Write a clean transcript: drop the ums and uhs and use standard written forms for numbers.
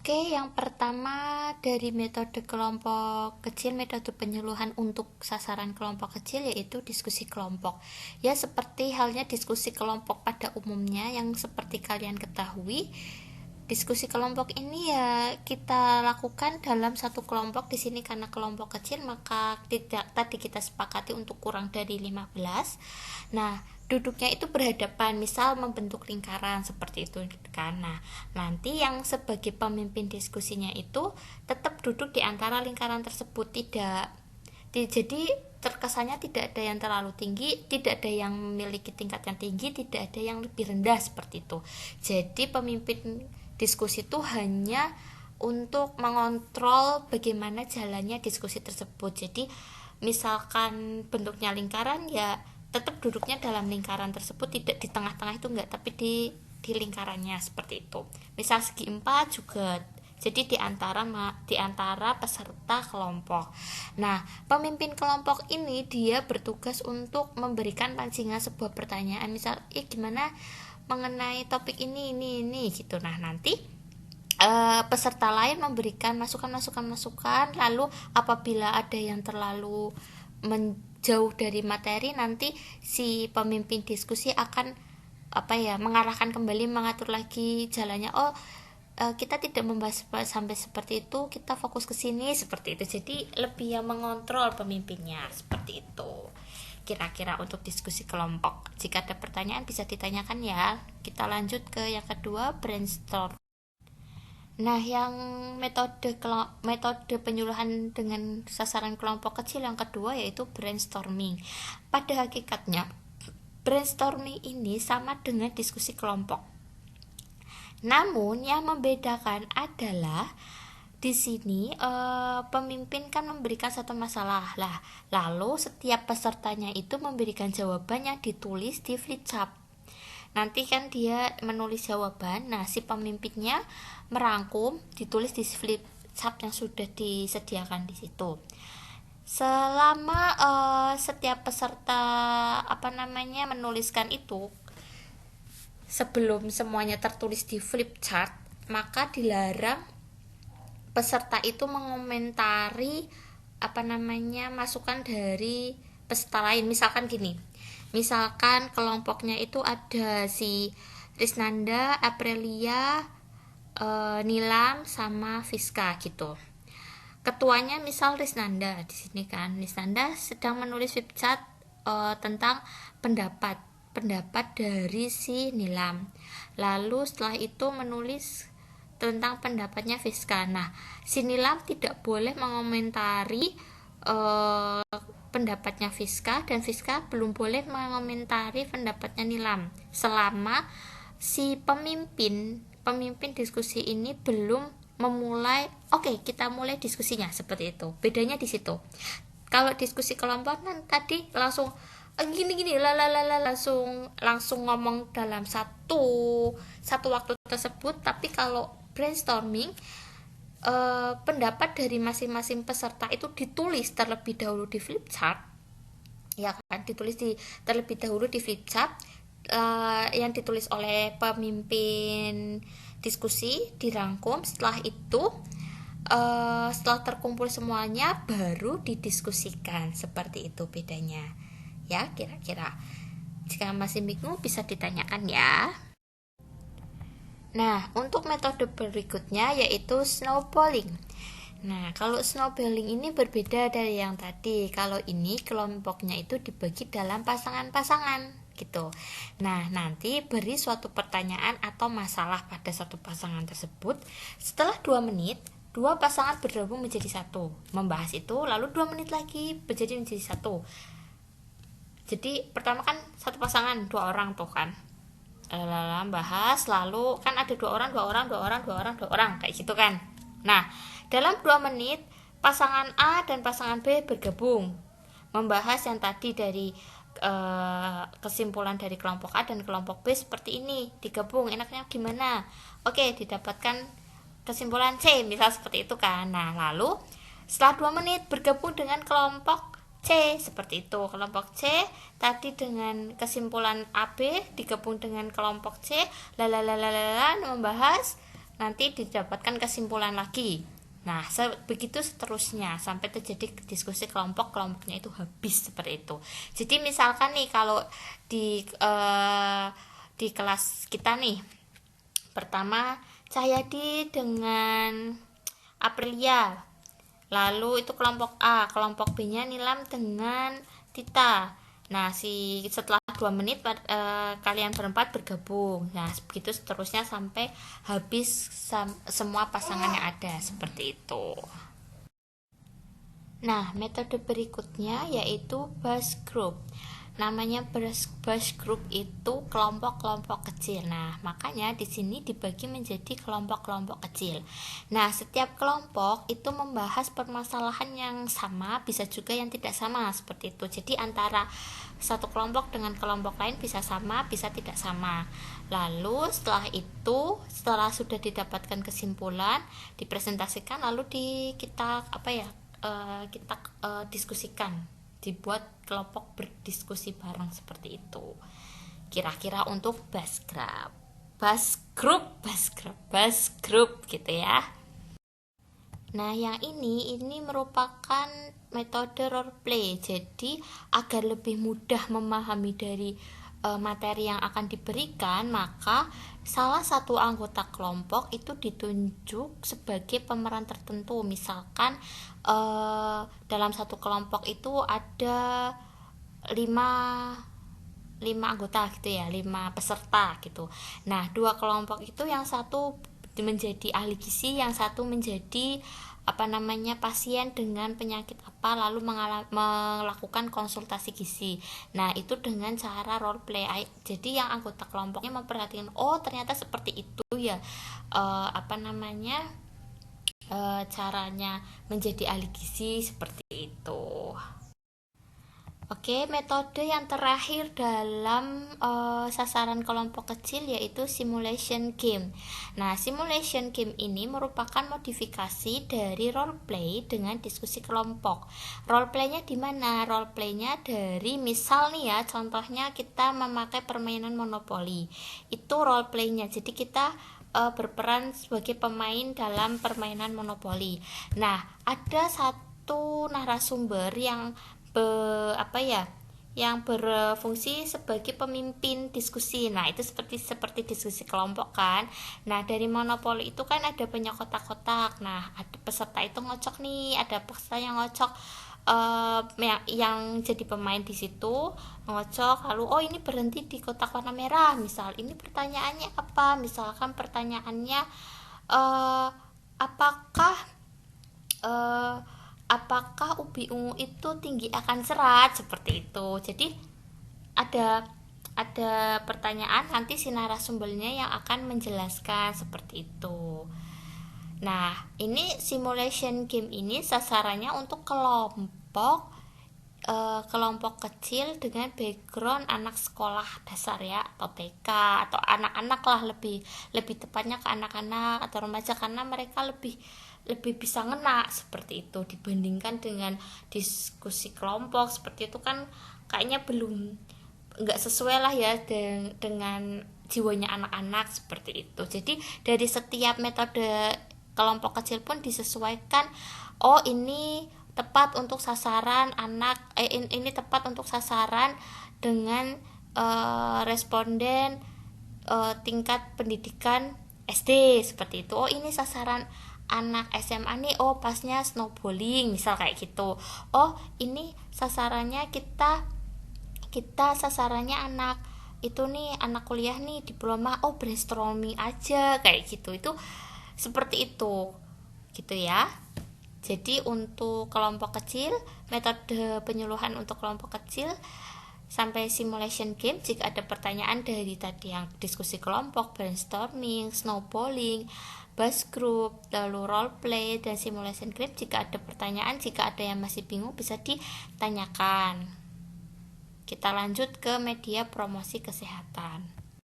Oke, yang pertama dari metode kelompok kecil, metode penyuluhan untuk sasaran kelompok kecil yaitu diskusi kelompok. Ya, seperti halnya diskusi kelompok pada umumnya yang seperti kalian ketahui, diskusi kelompok ini ya kita lakukan dalam satu kelompok. Di sini karena kelompok kecil maka tidak tadi kita sepakati untuk kurang dari 15. Nah, duduknya itu berhadapan, misal membentuk lingkaran seperti itu kan. Nah, nanti yang sebagai pemimpin diskusinya itu tetap duduk di antara lingkaran tersebut, jadi terkesannya tidak ada yang terlalu tinggi, tidak ada yang memiliki tingkat yang tinggi, tidak ada yang lebih rendah seperti itu. Jadi pemimpin diskusi itu hanya untuk mengontrol bagaimana jalannya diskusi tersebut. Jadi misalkan bentuknya lingkaran, ya tetap duduknya dalam lingkaran tersebut, tidak di tengah-tengah itu enggak, tapi di lingkarannya seperti itu. Misal segi 4 juga, jadi di antara peserta kelompok. Nah, pemimpin kelompok ini dia bertugas untuk memberikan pancingan sebuah pertanyaan, misal gimana mengenai topik ini gitu. Nah, nanti peserta lain memberikan masukan, lalu apabila ada yang terlalu menjauh dari materi, nanti si pemimpin diskusi akan mengarahkan kembali, mengatur lagi jalannya. Kita tidak membahas sampai seperti itu, kita fokus ke sini seperti itu. Jadi lebih yang mengontrol pemimpinnya seperti itu. Kira-kira untuk diskusi kelompok. Jika ada pertanyaan bisa ditanyakan ya. Kita lanjut ke yang kedua, brainstorm. Nah, yang metode penyuluhan dengan sasaran kelompok kecil yang kedua yaitu brainstorming. Pada hakikatnya, brainstorming ini sama dengan diskusi kelompok. Namun yang membedakan adalah di sini pemimpin kan memberikan satu masalah lah, lalu setiap pesertanya itu memberikan jawaban yang ditulis di flipchart. Nanti kan dia menulis jawaban, nah si pemimpinnya merangkum, ditulis di flipchart yang sudah disediakan di situ. Selama setiap peserta menuliskan itu, sebelum semuanya tertulis di flipchart, maka dilarang peserta itu mengomentari masukan dari peserta lain. Misalkan gini, misalkan kelompoknya itu ada si Risnanda, Aprilia, Nilam sama Fiska gitu. Ketuanya misal Risnanda di sini kan. Risnanda sedang menulis flipchart tentang pendapat dari si Nilam. Lalu setelah itu menulis tentang pendapatnya Fiska. Nah, si Nilam tidak boleh mengomentari pendapatnya Fiska, dan Fiska belum boleh mengomentari pendapatnya Nilam selama si pemimpin diskusi ini belum memulai. Oke, kita mulai diskusinya seperti itu. Bedanya di situ. Kalau diskusi kelompok tadi langsung gini langsung ngomong dalam satu waktu tersebut. Tapi kalau brainstorming, pendapat dari masing-masing peserta itu ditulis terlebih dahulu di flipchart, ya kan, terlebih dahulu di flipchart, yang ditulis oleh pemimpin diskusi, dirangkum. Setelah itu setelah terkumpul semuanya baru didiskusikan. Seperti itu bedanya ya, kira-kira. Jika masih bingung bisa ditanyakan ya. Nah, untuk metode berikutnya yaitu snowballing. Nah, kalau snowballing ini berbeda dari yang tadi. Kalau ini kelompoknya itu dibagi dalam pasangan-pasangan gitu. Nah, nanti beri suatu pertanyaan atau masalah pada satu pasangan tersebut. Setelah 2 menit, 2 pasangan bergabung menjadi satu, membahas itu, lalu 2 menit lagi menjadi satu. Jadi pertama kan satu pasangan 2 orang tuh kan, bahas, lalu kan ada 2 orang kayak gitu kan. Nah, dalam 2 menit pasangan A dan pasangan B bergabung membahas yang tadi dari kesimpulan dari kelompok A dan kelompok B seperti ini, digabung enaknya gimana. Oke, didapatkan kesimpulan C misal seperti itu kan. Nah, lalu setelah 2 menit bergabung dengan kelompok C seperti itu. Kelompok C tadi dengan kesimpulan AB digabung dengan kelompok C, membahas nanti didapatkan kesimpulan lagi. Nah, begitu seterusnya sampai terjadi diskusi kelompok, kelompoknya itu habis seperti itu. Jadi misalkan nih kalau di kelas kita nih, pertama Cahyadi dengan Aprilia, lalu itu kelompok A, kelompok B-nya Nilam dengan Tita. Nah, setelah 2 menit kalian berempat bergabung. Nah, begitu seterusnya sampai habis semua pasangan yang ada, seperti itu. Nah, metode berikutnya yaitu bus group. Namanya bus group itu kelompok-kelompok kecil. Nah, makanya di sini dibagi menjadi kelompok-kelompok kecil. Nah, setiap kelompok itu membahas permasalahan yang sama, bisa juga yang tidak sama, seperti itu. Jadi antara satu kelompok dengan kelompok lain bisa sama, bisa tidak sama. Lalu setelah itu, setelah sudah didapatkan kesimpulan, dipresentasikan, lalu kita diskusikan, dibuat kelompok berdiskusi bareng, seperti itu. Kira-kira untuk bus group gitu ya. Nah, yang ini merupakan metode role play. Jadi agar lebih mudah memahami dari materi yang akan diberikan, maka salah satu anggota kelompok itu ditunjuk sebagai pemeran tertentu. Misalkan dalam satu kelompok itu ada 5 anggota gitu ya, 5 peserta gitu. Nah, 2 kelompok itu yang satu menjadi ahli gizi, yang satu menjadi pasien dengan penyakit apa, lalu melakukan konsultasi gizi. Nah, itu dengan cara role play. Jadi yang anggota kelompoknya memperhatikan, oh ternyata seperti itu ya caranya menjadi ahli gizi, seperti itu. Oke, metode yang terakhir dalam sasaran kelompok kecil yaitu simulation game. Nah, simulation game ini merupakan modifikasi dari role play dengan diskusi kelompok. Role play-nya di mana? Role play-nya dari misal nih ya, contohnya kita memakai permainan monopoli. Itu role play-nya. Jadi kita berperan sebagai pemain dalam permainan monopoli. Nah, ada satu narasumber yang yang berfungsi sebagai pemimpin diskusi. Nah, itu seperti diskusi kelompok kan. Nah, dari monopoli itu kan ada banyak kotak-kotak. Nah, ada peserta itu ngocok nih, ada peserta yang ngocok yang jadi pemain di situ ngocok, lalu oh ini berhenti di kotak warna merah. Misal ini pertanyaannya apa? Misalkan pertanyaannya apakah ubi ungu itu tinggi akan serat, seperti itu. Jadi ada pertanyaan, nanti si narasumbernya yang akan menjelaskan, seperti itu. Nah, ini simulation game ini sasarannya untuk kelompok kecil dengan background anak sekolah dasar ya, atau TK, atau anak-anak lah, lebih tepatnya ke anak-anak atau remaja, karena mereka lebih bisa ngena, seperti itu, dibandingkan dengan diskusi kelompok. Seperti itu kan kayaknya nggak sesuai lah ya dengan jiwanya anak-anak, seperti itu. Jadi dari setiap metode kelompok kecil pun disesuaikan, oh ini tepat untuk sasaran anak, ini tepat untuk sasaran dengan responden tingkat pendidikan SD, seperti itu. Oh ini sasaran anak SMA nih, oh pasnya snowballing, misal kayak gitu. Oh ini sasarannya kita sasarannya anak itu nih, anak kuliah nih, diploma, oh brainstorming aja, kayak gitu. Itu seperti itu gitu ya. Jadi untuk kelompok kecil, metode penyuluhan untuk kelompok kecil sampai simulation game, jika ada pertanyaan dari tadi yang diskusi kelompok, brainstorming, snowballing, bus group, lalu role play, dan simulation game, jika ada pertanyaan, jika ada yang masih bingung bisa ditanyakan. Kita lanjut ke media promosi kesehatan.